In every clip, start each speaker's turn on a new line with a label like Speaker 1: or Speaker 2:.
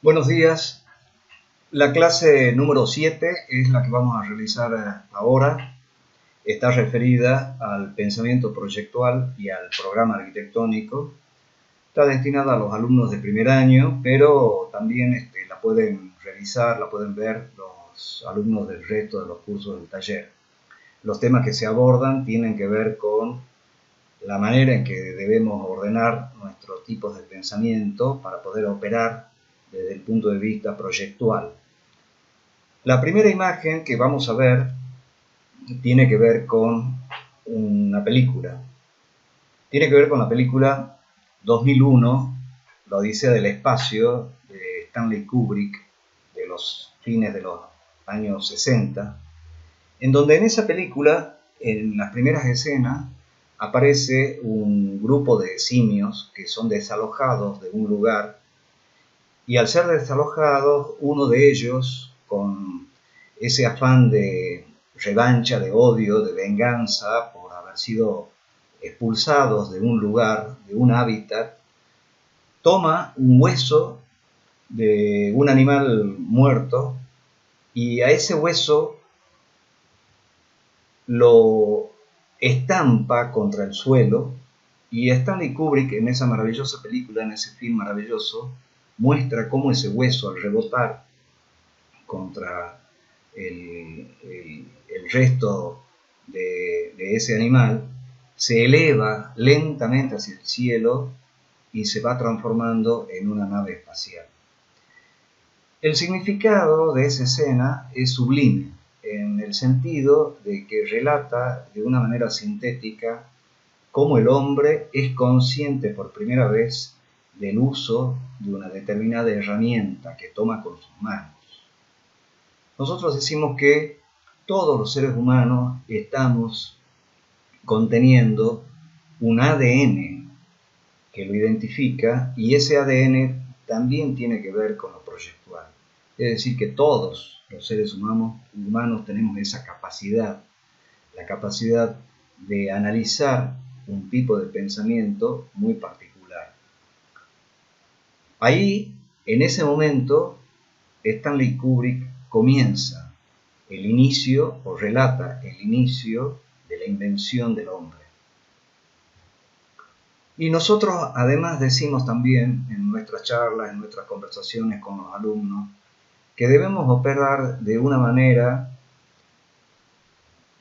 Speaker 1: Buenos días. La clase número 7 es la que vamos a realizar ahora. Está referida al pensamiento proyectual y al programa arquitectónico. Está destinada a los alumnos de primer año, pero también la pueden realizar, la pueden ver los alumnos del resto de los cursos del taller. Los temas que se abordan tienen que ver con la manera en que debemos ordenar nuestros tipos de pensamiento para poder operar desde el punto de vista proyectual. La primera imagen que vamos a ver tiene que ver con una película. Tiene que ver con la película 2001, La Odisea del Espacio, de Stanley Kubrick, de los fines de los años 60, en donde en esa película, en las primeras escenas, aparece un grupo de simios que son desalojados de un lugar. Y al ser desalojados, uno de ellos, con ese afán de revancha, de odio, de venganza por haber sido expulsados de un lugar, de un hábitat, toma un hueso de un animal muerto y a ese hueso lo estampa contra el suelo. Y Stanley Kubrick, en esa maravillosa película, en ese film maravilloso, muestra cómo ese hueso, al rebotar contra el resto de ese animal, se eleva lentamente hacia el cielo y se va transformando en una nave espacial. El significado de esa escena es sublime, en el sentido de que relata de una manera sintética cómo el hombre es consciente por primera vez del uso de una determinada herramienta que toma con sus manos. Nosotros decimos que todos los seres humanos estamos conteniendo un ADN que lo identifica, y ese ADN también tiene que ver con lo proyectual. Es decir, que todos los seres humanos tenemos esa capacidad, la capacidad de analizar un tipo de pensamiento muy particular. Ahí, en ese momento, Stanley Kubrick comienza el inicio, o relata el inicio de la invención del hombre. Y nosotros además decimos también en nuestras charlas, en nuestras conversaciones con los alumnos, que debemos operar de una manera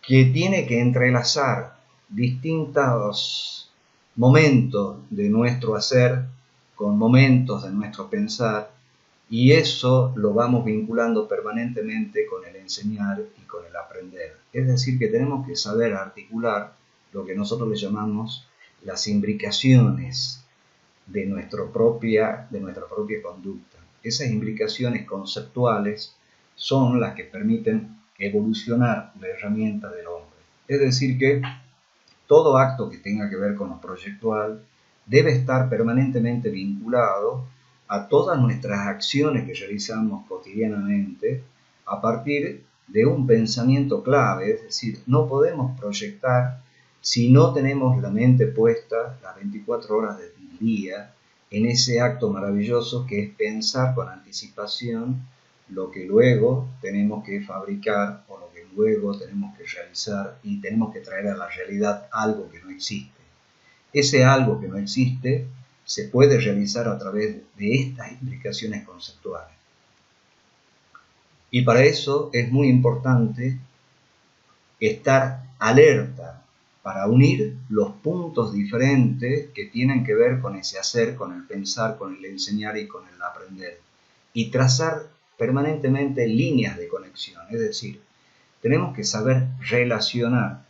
Speaker 1: que tiene que entrelazar distintos momentos de nuestro hacer con momentos de nuestro pensar, y eso lo vamos vinculando permanentemente con el enseñar y con el aprender. Es decir, que tenemos que saber articular lo que nosotros le llamamos las imbricaciones de nuestra propia conducta. Esas imbricaciones conceptuales son las que permiten evolucionar la herramienta del hombre. Es decir, que todo acto que tenga que ver con lo proyectual debe estar permanentemente vinculado a todas nuestras acciones que realizamos cotidianamente a partir de un pensamiento clave. Es decir, no podemos proyectar si no tenemos la mente puesta las 24 horas del día en ese acto maravilloso que es pensar con anticipación lo que luego tenemos que fabricar o lo que luego tenemos que realizar, y tenemos que traer a la realidad algo que no existe. Ese algo que no existe se puede realizar a través de estas implicaciones conceptuales. Y para eso es muy importante estar alerta para unir los puntos diferentes que tienen que ver con ese hacer, con el pensar, con el enseñar y con el aprender, y trazar permanentemente líneas de conexión. Es decir, tenemos que saber relacionar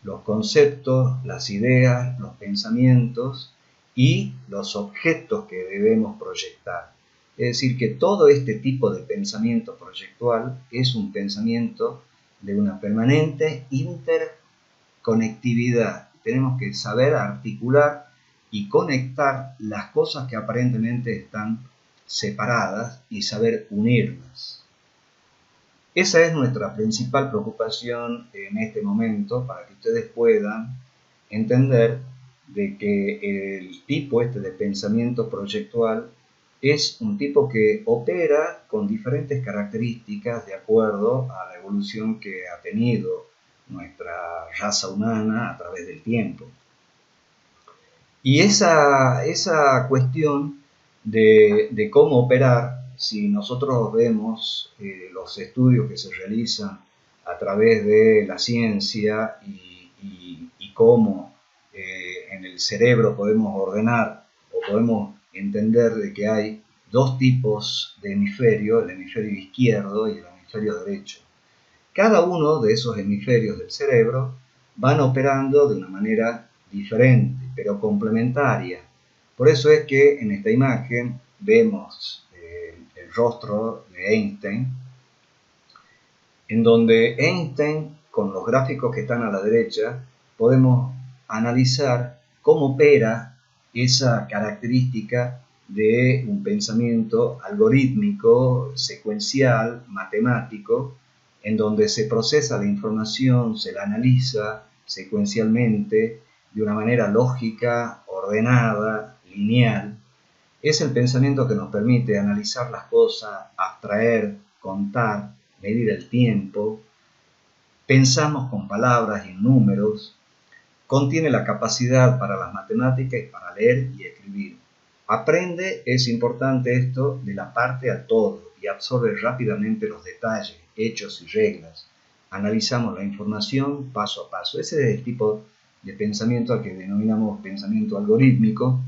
Speaker 1: los conceptos, las ideas, los pensamientos y los objetos que debemos proyectar. Es decir, que todo este tipo de pensamiento proyectual es un pensamiento de una permanente interconectividad. Tenemos que saber articular y conectar las cosas que aparentemente están separadas y saber unirlas. Esa es nuestra principal preocupación en este momento, para que ustedes puedan entender de que el tipo de pensamiento proyectual es un tipo que opera con diferentes características de acuerdo a la evolución que ha tenido nuestra raza humana a través del tiempo. Y esa cuestión de cómo operar, si nosotros vemos los estudios que se realizan a través de la ciencia y cómo en el cerebro podemos ordenar o podemos entender de que hay dos tipos de hemisferio, el hemisferio izquierdo y el hemisferio derecho. Cada uno de esos hemisferios del cerebro van operando de una manera diferente, pero complementaria. Por eso es que en esta imagen vemos el rostro de Einstein, en donde Einstein, con los gráficos que están a la derecha, podemos analizar cómo opera esa característica de un pensamiento algorítmico, secuencial, matemático, en donde se procesa la información, se la analiza secuencialmente, de una manera lógica, ordenada, lineal. Es el pensamiento que nos permite analizar las cosas, abstraer, contar, medir el tiempo. Pensamos con palabras y números. Contiene la capacidad para las matemáticas y para leer y escribir. Aprende, es importante esto, de la parte al todo y absorbe rápidamente los detalles, hechos y reglas. Analizamos la información paso a paso. Ese es el tipo de pensamiento al que denominamos pensamiento algorítmico,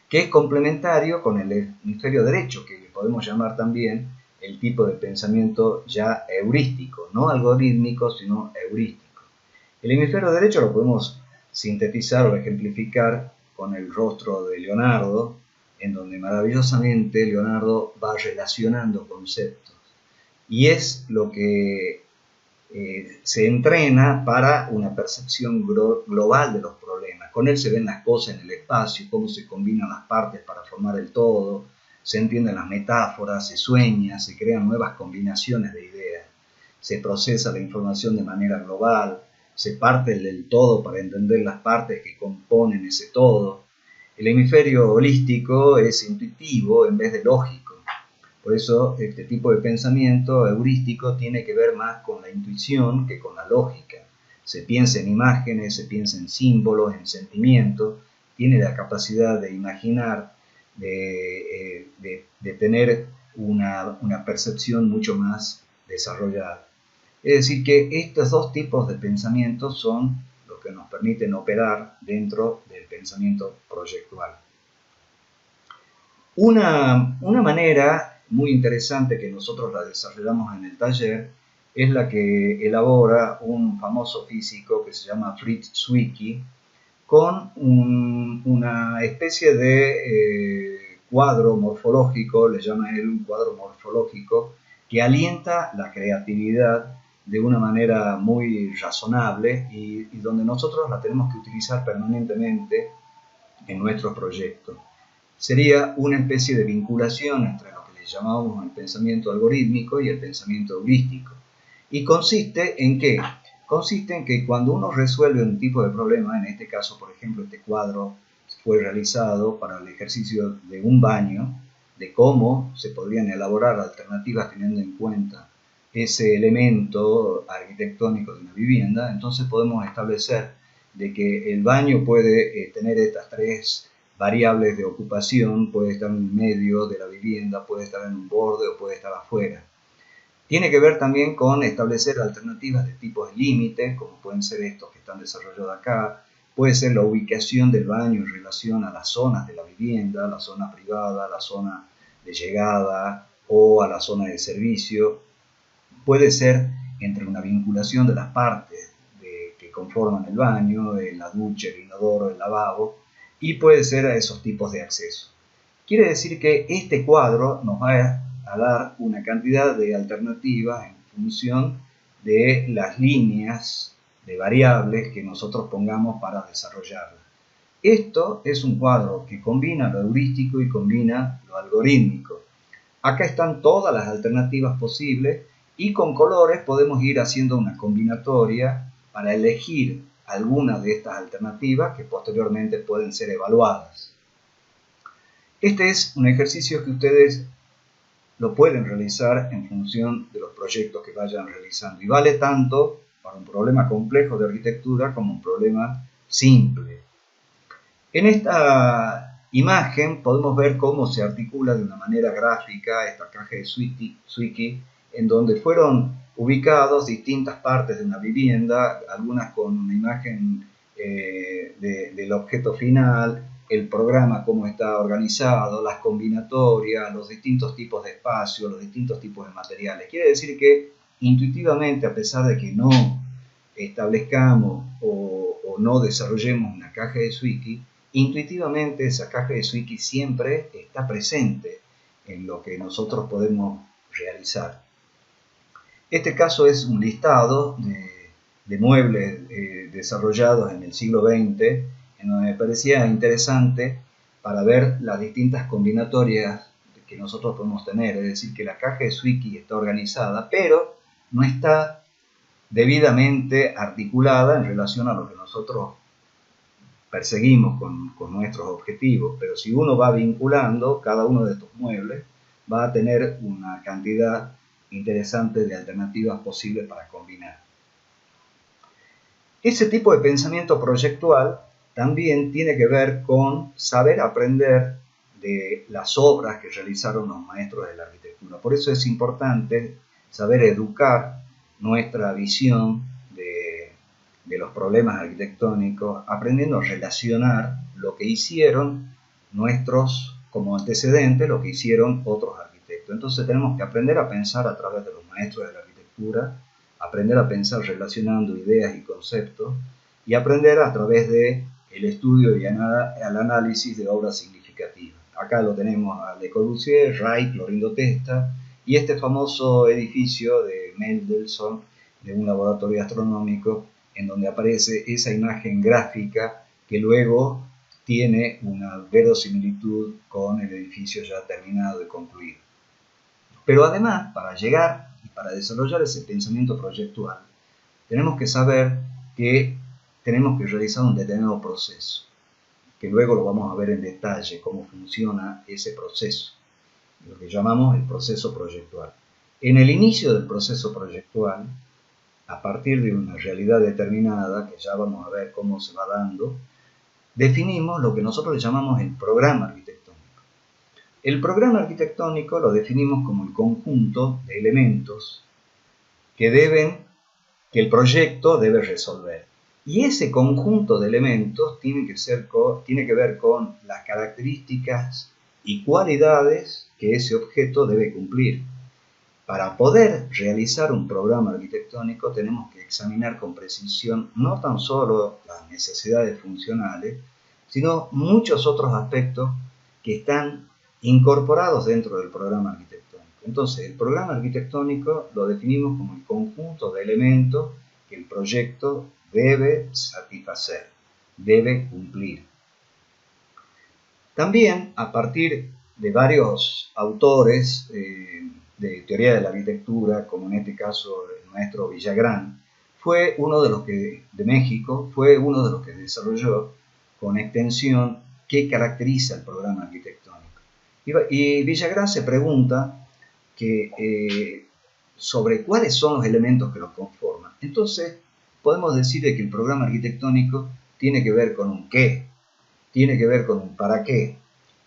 Speaker 1: que es complementario con el hemisferio derecho, que le podemos llamar también el tipo de pensamiento ya heurístico, no algorítmico, sino heurístico. El hemisferio derecho lo podemos sintetizar o ejemplificar con el rostro de Leonardo, en donde maravillosamente Leonardo va relacionando conceptos. Y es lo que se entrena para una percepción global de los problemas. Con él se ven las cosas en el espacio, cómo se combinan las partes para formar el todo, se entienden las metáforas, se sueña, se crean nuevas combinaciones de ideas, se procesa la información de manera global, se parte del todo para entender las partes que componen ese todo. El hemisferio holístico es intuitivo en vez de lógico. Por eso este tipo de pensamiento heurístico tiene que ver más con la intuición que con la lógica. Se piensa en imágenes, se piensa en símbolos, en sentimientos, tiene la capacidad de imaginar, de tener una percepción mucho más desarrollada. Es decir, que estos dos tipos de pensamientos son los que nos permiten operar dentro del pensamiento proyectual. Una manera muy interesante que nosotros la desarrollamos en el taller es la que elabora un famoso físico que se llama Fritz Zwicky, con una especie de cuadro morfológico, le llama él un cuadro morfológico, que alienta la creatividad de una manera muy razonable y donde nosotros la tenemos que utilizar permanentemente en nuestro proyecto. Sería una especie de vinculación entre lo que le llamamos el pensamiento algorítmico y el pensamiento heurístico. ¿Y consiste en qué? Consiste en que cuando uno resuelve un tipo de problema, en este caso, por ejemplo, este cuadro fue realizado para el ejercicio de un baño, de cómo se podrían elaborar alternativas teniendo en cuenta ese elemento arquitectónico de una vivienda, entonces podemos establecer de que el baño puede tener estas tres variables de ocupación, puede estar en el medio de la vivienda, puede estar en un borde o puede estar afuera. Tiene que ver también con establecer alternativas de tipos de límite, como pueden ser estos que están desarrollados acá. Puede ser la ubicación del baño en relación a las zonas de la vivienda, la zona privada, la zona de llegada o a la zona de servicio. Puede ser entre una vinculación de las partes que conforman el baño, la ducha, el inodoro, el lavabo, y puede ser a esos tipos de acceso. Quiere decir que este cuadro nos va a dar una cantidad de alternativas en función de las líneas de variables que nosotros pongamos para desarrollarla. Esto es un cuadro que combina lo heurístico y combina lo algorítmico. Acá están todas las alternativas posibles y con colores podemos ir haciendo una combinatoria para elegir algunas de estas alternativas que posteriormente pueden ser evaluadas. Este es un ejercicio que ustedes lo pueden realizar en función de los proyectos que vayan realizando y vale tanto para un problema complejo de arquitectura como un problema simple. En esta imagen podemos ver cómo se articula de una manera gráfica esta caja de Zwicky, en donde fueron ubicados distintas partes de una vivienda, algunas con una imagen del objeto final, el programa, cómo está organizado, las combinatorias, los distintos tipos de espacios, los distintos tipos de materiales. Quiere decir que intuitivamente, a pesar de que no establezcamos o no desarrollemos una caja de Zwicky, intuitivamente esa caja de Zwicky siempre está presente en lo que nosotros podemos realizar. Este caso es un listado de muebles desarrollados en el siglo XX, en donde me parecía interesante para ver las distintas combinatorias que nosotros podemos tener. Es decir, que la caja de Zwicky está organizada, pero no está debidamente articulada en relación a lo que nosotros perseguimos con nuestros objetivos. Pero si uno va vinculando cada uno de estos muebles, va a tener una cantidad interesante de alternativas posibles para combinar. Ese tipo de pensamiento proyectual también tiene que ver con saber aprender de las obras que realizaron los maestros de la arquitectura. Por eso es importante saber educar nuestra visión de los problemas arquitectónicos, aprendiendo a relacionar lo que hicieron nuestros como antecedentes, lo que hicieron otros arquitectos. Entonces tenemos que aprender a pensar a través de los maestros de la arquitectura, aprender a pensar relacionando ideas y conceptos y aprender a través del estudio y el análisis de obras significativas. Acá lo tenemos a Le Corbusier, Wright, Clorindo Testa y este famoso edificio de Mendelssohn de un laboratorio astronómico en donde aparece esa imagen gráfica que luego tiene una verosimilitud con el edificio ya terminado y concluido. Pero además, para llegar y para desarrollar ese pensamiento proyectual, tenemos que saber que tenemos que realizar un determinado proceso, que luego lo vamos a ver en detalle, cómo funciona ese proceso, lo que llamamos el proceso proyectual. En el inicio del proceso proyectual, a partir de una realidad determinada, que ya vamos a ver cómo se va dando, definimos lo que nosotros le llamamos el programa arquitectónico. El programa arquitectónico lo definimos como el conjunto de elementos que el proyecto debe resolver. Y ese conjunto de elementos tiene que ver con las características y cualidades que ese objeto debe cumplir. Para poder realizar un programa arquitectónico tenemos que examinar con precisión no tan solo las necesidades funcionales, sino muchos otros aspectos que están incorporados dentro del programa arquitectónico. Entonces, el programa arquitectónico lo definimos como el conjunto de elementos que el proyecto debe satisfacer, debe cumplir. También, a partir de varios autores de teoría de la arquitectura, como en este caso el maestro Villagrán, de México, fue uno de los que desarrolló con extensión qué caracteriza el programa arquitectónico. Y Villagrán se pregunta sobre cuáles son los elementos que lo conforman. Entonces, podemos decir que el programa arquitectónico tiene que ver con un qué, tiene que ver con un para qué,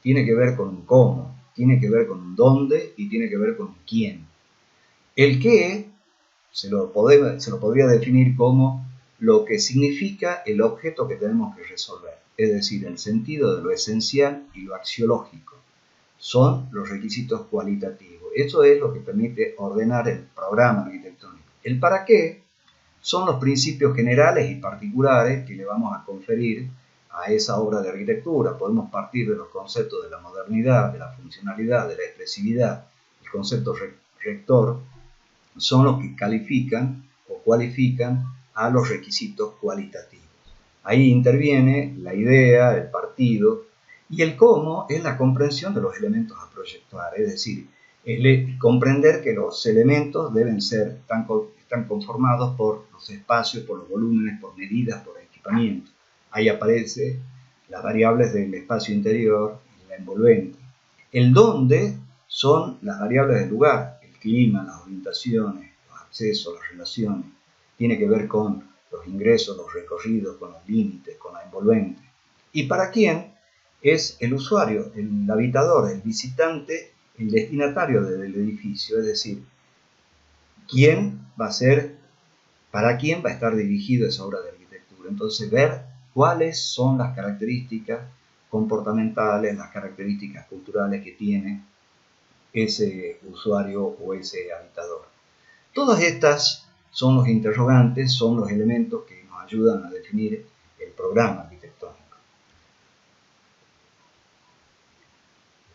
Speaker 1: tiene que ver con un cómo, tiene que ver con un dónde y tiene que ver con un quién. El qué se lo podría definir como lo que significa el objeto que tenemos que resolver, es decir, el sentido de lo esencial y lo axiológico. Son los requisitos cualitativos. Eso es lo que permite ordenar el programa arquitectónico. El para qué son los principios generales y particulares que le vamos a conferir a esa obra de arquitectura. Podemos partir de los conceptos de la modernidad, de la funcionalidad, de la expresividad. El concepto rector son los que califican o cualifican a los requisitos cualitativos. Ahí interviene la idea, el partido, y el cómo es la comprensión de los elementos a proyectar, es decir, comprender que los elementos deben ser están conformados por los espacios, por los volúmenes, por medidas, por equipamiento. Ahí aparecen las variables del espacio interior y la envolvente. El dónde son las variables del lugar, el clima, las orientaciones, los accesos, las relaciones. Tiene que ver con los ingresos, los recorridos, con los límites, con la envolvente. ¿Y para quién? Es el usuario, el habitador, el visitante, el destinatario del edificio, es decir, quién va a ser, para quién va a estar dirigido esa obra de arquitectura. Entonces, ver cuáles son las características comportamentales, las características culturales que tiene ese usuario o ese habitador. Todas estas son los interrogantes, son los elementos que nos ayudan a definir el programa arquitectónico.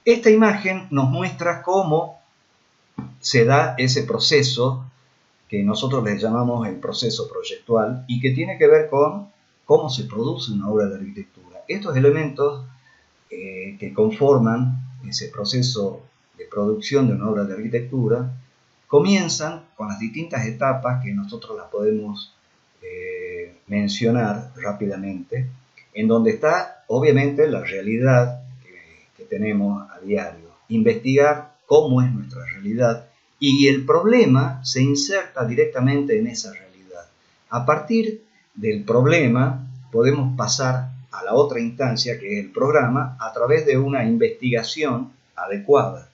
Speaker 1: Esta imagen nos muestra cómo se da ese proceso que nosotros le llamamos el proceso proyectual y que tiene que ver con cómo se produce una obra de arquitectura. Estos elementos que conforman ese proceso de producción de una obra de arquitectura comienzan con las distintas etapas que nosotros las podemos mencionar rápidamente, en donde está obviamente la realidad que tenemos a diario, investigar cómo es nuestra realidad y el problema se inserta directamente en esa realidad. A partir del problema podemos pasar a la otra instancia que es el programa a través de una investigación adecuada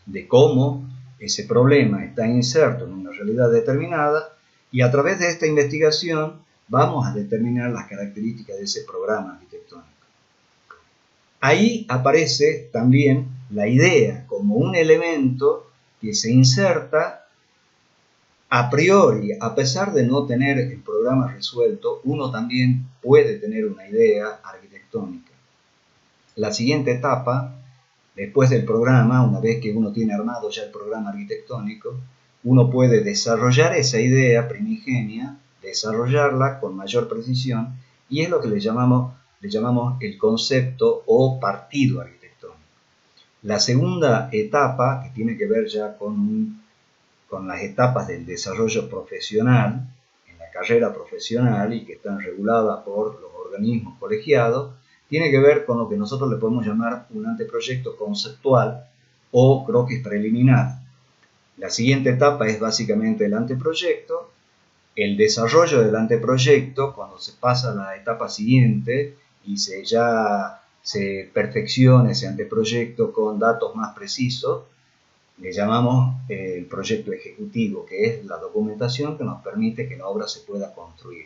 Speaker 1: de cómo ese problema está inserto en una realidad determinada y a través de esta investigación vamos a determinar las características de ese programa arquitectónico. Ahí aparece también la idea como un elemento que se inserta a priori, a pesar de no tener el programa resuelto, uno también puede tener una idea arquitectónica. La siguiente etapa, después del programa, una vez que uno tiene armado ya el programa arquitectónico, uno puede desarrollar esa idea primigenia, desarrollarla con mayor precisión, y es lo que le llamamos el concepto o partido arquitectónico. La segunda etapa, que tiene que ver ya con las etapas del desarrollo profesional, en la carrera profesional y que están reguladas por los organismos colegiados, tiene que ver con lo que nosotros le podemos llamar un anteproyecto conceptual o croquis preliminar. La siguiente etapa es básicamente el anteproyecto, el desarrollo del anteproyecto, cuando se pasa a la etapa siguiente y ya se perfecciona ese anteproyecto con datos más precisos, le llamamos el proyecto ejecutivo, que es la documentación que nos permite que la obra se pueda construir.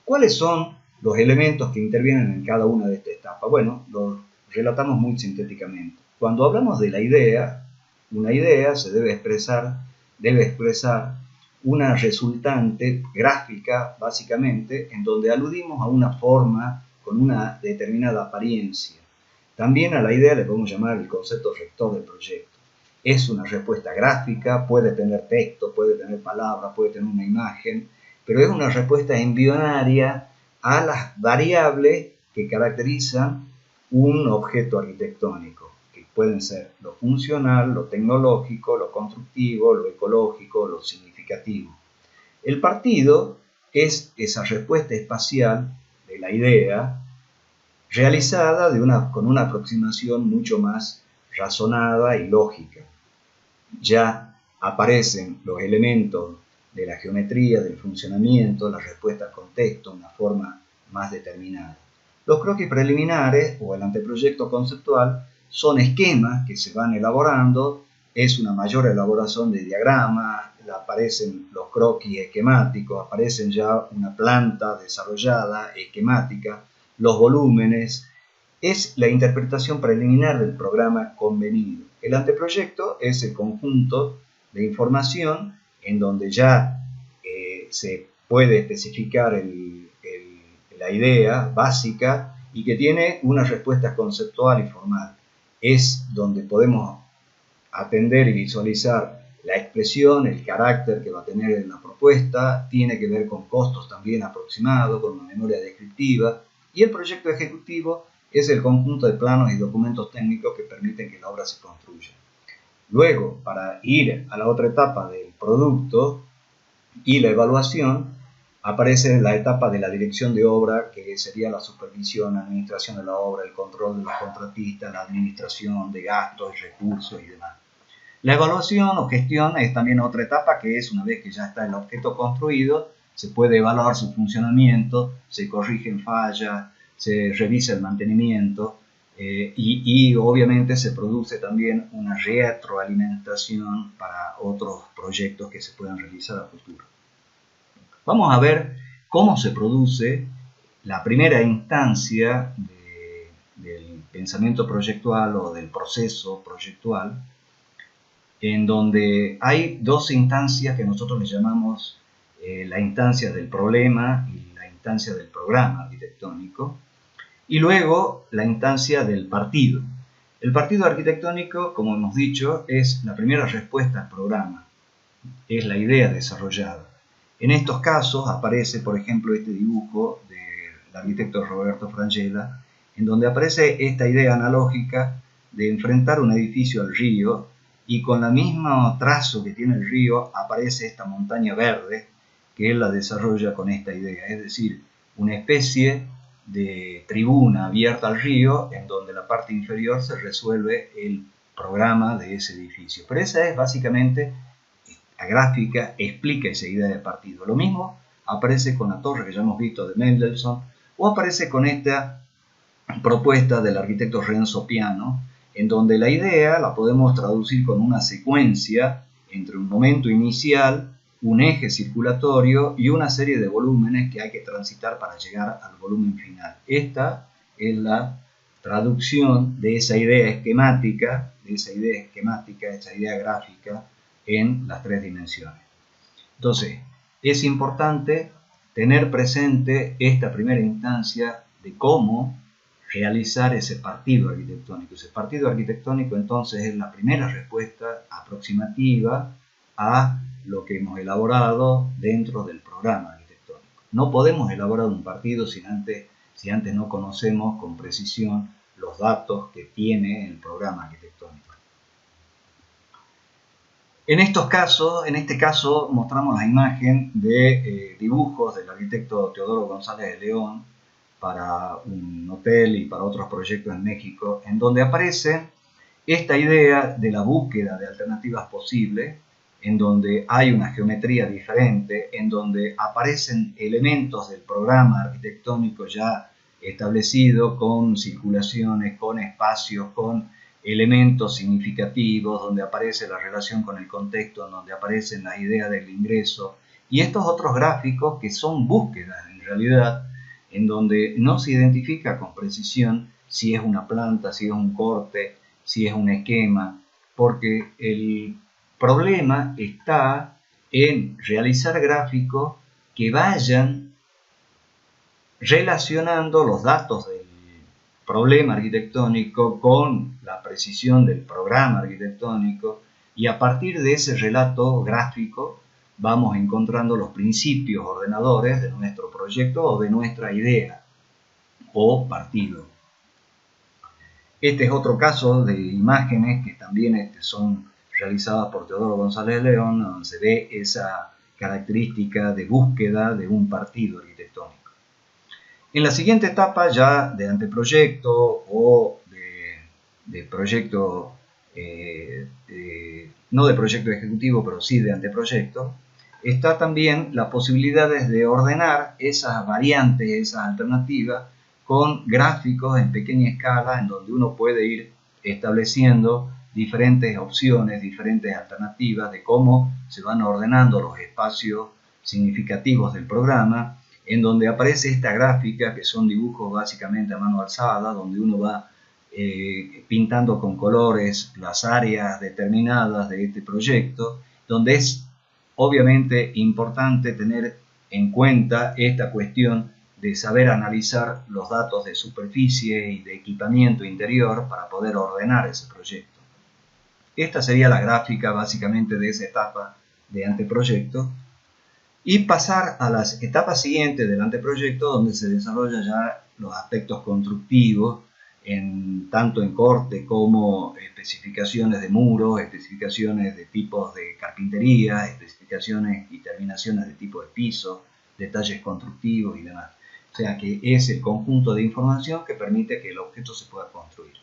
Speaker 1: ¿Cuáles son los elementos que intervienen en cada una de estas etapas? Bueno, los relatamos muy sintéticamente. Cuando hablamos de la idea, una idea se debe expresar una resultante gráfica, básicamente, en donde aludimos a una forma con una determinada apariencia. También a la idea le podemos llamar el concepto rector del proyecto. Es una respuesta gráfica, puede tener texto, puede tener palabras, puede tener una imagen, pero es una respuesta embrionaria a las variables que caracterizan un objeto arquitectónico, que pueden ser lo funcional, lo tecnológico, lo constructivo, lo ecológico, lo significativo. El partido es esa respuesta espacial de la idea realizada con una aproximación mucho más razonada y lógica. Ya aparecen los elementos de la geometría, del funcionamiento, las respuestas con texto, una forma más determinada. Los croquis preliminares o el anteproyecto conceptual son esquemas que se van elaborando, es una mayor elaboración de diagramas, aparecen los croquis esquemáticos, aparecen ya una planta desarrollada, esquemática, los volúmenes, es la interpretación preliminar del programa convenido. El anteproyecto es el conjunto de información en donde ya se puede especificar la idea básica y que tiene una respuesta conceptual y formal. Es donde podemos atender y visualizar la expresión, el carácter que va a tener la propuesta, tiene que ver con costos también aproximados, con una memoria descriptiva, y el proyecto ejecutivo es el conjunto de planos y documentos técnicos que permiten que la obra se construya. Luego, para ir a la otra etapa del producto y la evaluación, aparece la etapa de la dirección de obra, que sería la supervisión, administración de la obra, el control de los contratistas, la administración de gastos, recursos y demás. La evaluación o gestión es también otra etapa, que es una vez que ya está el objeto construido, se puede evaluar su funcionamiento, se corrigen fallas, se revisa el mantenimiento y obviamente se produce también una retroalimentación para otros proyectos que se puedan realizar a futuro. Vamos a ver cómo se produce la primera instancia del pensamiento proyectual o del proceso proyectual, en donde hay dos instancias que nosotros le llamamos la instancia del problema y la instancia del programa arquitectónico, y luego la instancia del partido. El partido arquitectónico, como hemos dicho, es la primera respuesta al programa, es la idea desarrollada. En estos casos aparece, por ejemplo, este dibujo del arquitecto Roberto Frangella, en donde aparece esta idea analógica de enfrentar un edificio al río, y con el mismo trazo que tiene el río aparece esta montaña verde que él la desarrolla con esta idea, es decir, una especie de tribuna abierta al río en donde la parte inferior se resuelve el programa de ese edificio. Pero esa es básicamente la gráfica, explica esa idea de partido. Lo mismo aparece con la torre que ya hemos visto de Mendelssohn, o aparece con esta propuesta del arquitecto Renzo Piano, en donde la idea la podemos traducir con una secuencia entre un momento inicial, un eje circulatorio y una serie de volúmenes que hay que transitar para llegar al volumen final. Esta es la traducción de esa idea esquemática, esa idea gráfica en las tres dimensiones. Entonces, es importante tener presente esta primera instancia de cómo realizar ese partido arquitectónico. Ese partido arquitectónico entonces es la primera respuesta aproximativa a lo que hemos elaborado dentro del programa arquitectónico. No podemos elaborar un partido si antes no conocemos con precisión los datos que tiene el programa arquitectónico. En este caso mostramos la imagen de dibujos del arquitecto Teodoro González de León para un hotel y para otros proyectos en México, en donde aparece esta idea de la búsqueda de alternativas posibles, en donde hay una geometría diferente, en donde aparecen elementos del programa arquitectónico ya establecido, con circulaciones, con espacios, con elementos significativos, donde aparece la relación con el contexto, donde aparecen las ideas del ingreso, y estos otros gráficos que son búsquedas en realidad, en donde no se identifica con precisión si es una planta, si es un corte, si es un esquema, porque el problema está en realizar gráficos que vayan relacionando los datos del problema arquitectónico con la precisión del programa arquitectónico, y a partir de ese relato gráfico vamos encontrando los principios ordenadores de nuestro proyecto o de nuestra idea o partido. Este es otro caso de imágenes que también son realizadas por Teodoro González de León, donde se ve esa característica de búsqueda de un partido arquitectónico. En la siguiente etapa ya de anteproyecto o de proyecto, no de proyecto ejecutivo, pero sí de anteproyecto, está también las posibilidades de ordenar esas variantes, esas alternativas, con gráficos en pequeña escala, en donde uno puede ir estableciendo diferentes opciones, diferentes alternativas de cómo se van ordenando los espacios significativos del programa, en donde aparece esta gráfica, que son dibujos básicamente a mano alzada, donde uno va pintando con colores las áreas determinadas de este proyecto, donde es obviamente importante tener en cuenta esta cuestión de saber analizar los datos de superficie y de equipamiento interior para poder ordenar ese proyecto. Esta sería la gráfica básicamente de esa etapa de anteproyecto, y pasar a las etapas siguientes del anteproyecto, donde se desarrollan ya los aspectos constructivos, tanto en corte como especificaciones de muros, especificaciones de tipos de carpintería, especificaciones y terminaciones de tipo de piso, detalles constructivos y demás. O sea que es el conjunto de información que permite que el objeto se pueda construir.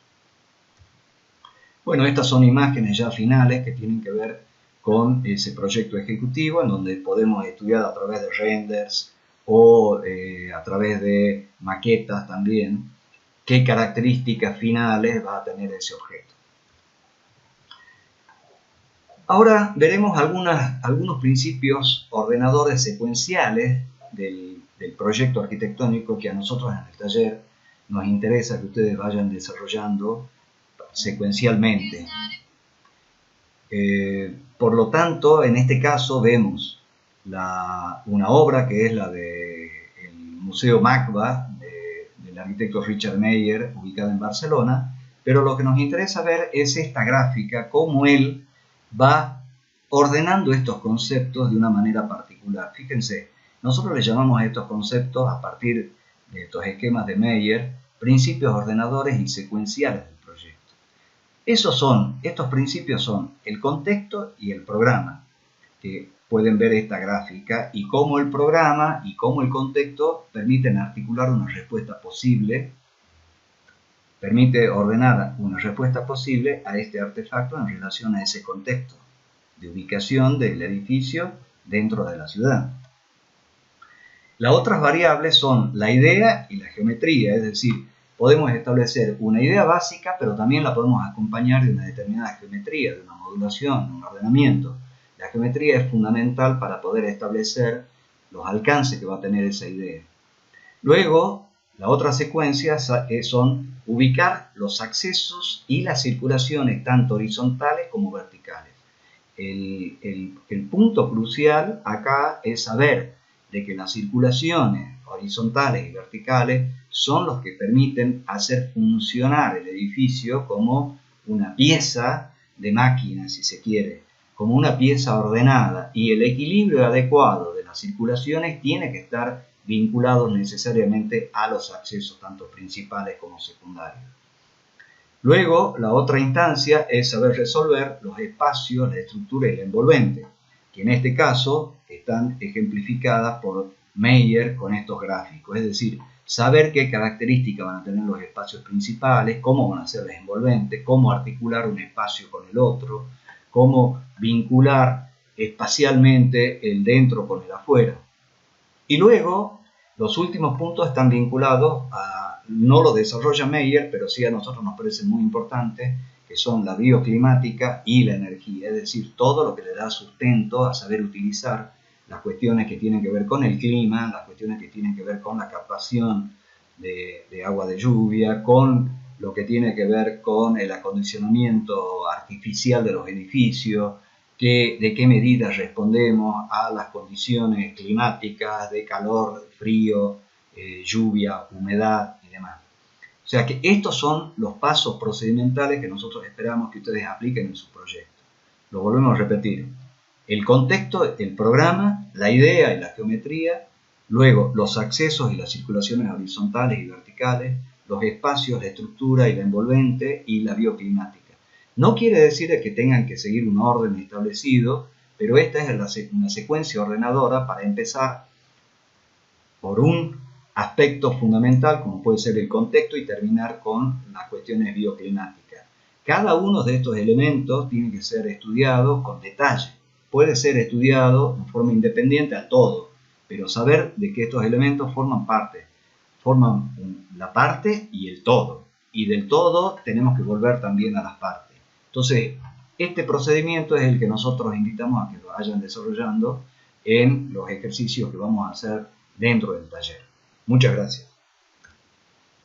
Speaker 1: Bueno, estas son imágenes ya finales que tienen que ver con ese proyecto ejecutivo, en donde podemos estudiar a través de renders o a través de maquetas también qué características finales va a tener ese objeto. Ahora veremos algunos principios ordenadores secuenciales del proyecto arquitectónico que a nosotros en el taller nos interesa que ustedes vayan desarrollando secuencialmente. Por lo tanto, en este caso vemos una obra que es la del Museo MACBA del arquitecto Richard Meier, ubicado en Barcelona, pero lo que nos interesa ver es esta gráfica, cómo él va ordenando estos conceptos de una manera particular. Fíjense, nosotros le llamamos a estos conceptos, a partir de estos esquemas de Meier, principios ordenadores y secuenciales del proyecto. Estos principios son el contexto y el programa, que pueden ver esta gráfica, y cómo el programa y cómo el contexto permiten articular una respuesta posible, permite ordenar una respuesta posible a este artefacto en relación a ese contexto de ubicación del edificio dentro de la ciudad. Las otras variables son la idea y la geometría, es decir, podemos establecer una idea básica, pero también la podemos acompañar de una determinada geometría, de una modulación, de un ordenamiento. La geometría es fundamental para poder establecer los alcances que va a tener esa idea. Luego, la otra secuencia son ubicar los accesos y las circulaciones, tanto horizontales como verticales. El punto crucial acá es saber de que las circulaciones horizontales y verticales son los que permiten hacer funcionar el edificio como una pieza de máquina, si se quiere, como una pieza ordenada, y el equilibrio adecuado de las circulaciones tiene que estar vinculado necesariamente a los accesos, tanto principales como secundarios. Luego, la otra instancia es saber resolver los espacios, la estructura y el envolvente, que en este caso están ejemplificadas por Meier con estos gráficos, es decir, saber qué características van a tener los espacios principales, cómo van a ser los envolventes, cómo articular un espacio con el otro, cómo vincular espacialmente el dentro con el afuera. Y luego, los últimos puntos están vinculados a, no lo desarrolla Meier, pero sí a nosotros nos parece muy importante, que son la bioclimática y la energía, es decir, todo lo que le da sustento a saber utilizar las cuestiones que tienen que ver con el clima, las cuestiones que tienen que ver con la captación de agua de lluvia, con lo que tiene que ver con el acondicionamiento artificial de los edificios, de qué medidas respondemos a las condiciones climáticas de calor, frío, lluvia, humedad y demás. O sea que estos son los pasos procedimentales que nosotros esperamos que ustedes apliquen en su proyecto. Lo volvemos a repetir. El contexto, el programa, la idea y la geometría, luego los accesos y las circulaciones horizontales y verticales, los espacios, la estructura y la envolvente y la bioclimática. No quiere decir que tengan que seguir un orden establecido, pero esta es una secuencia ordenadora para empezar por un aspecto fundamental, como puede ser el contexto, y terminar con las cuestiones bioclimáticas. Cada uno de estos elementos tiene que ser estudiado con detalle. Puede ser estudiado en forma independiente al todo, pero saber de que estos elementos forman la parte y el todo. Y del todo tenemos que volver también a las partes. Entonces, este procedimiento es el que nosotros invitamos a que lo vayan desarrollando en los ejercicios que vamos a hacer dentro del taller. Muchas gracias.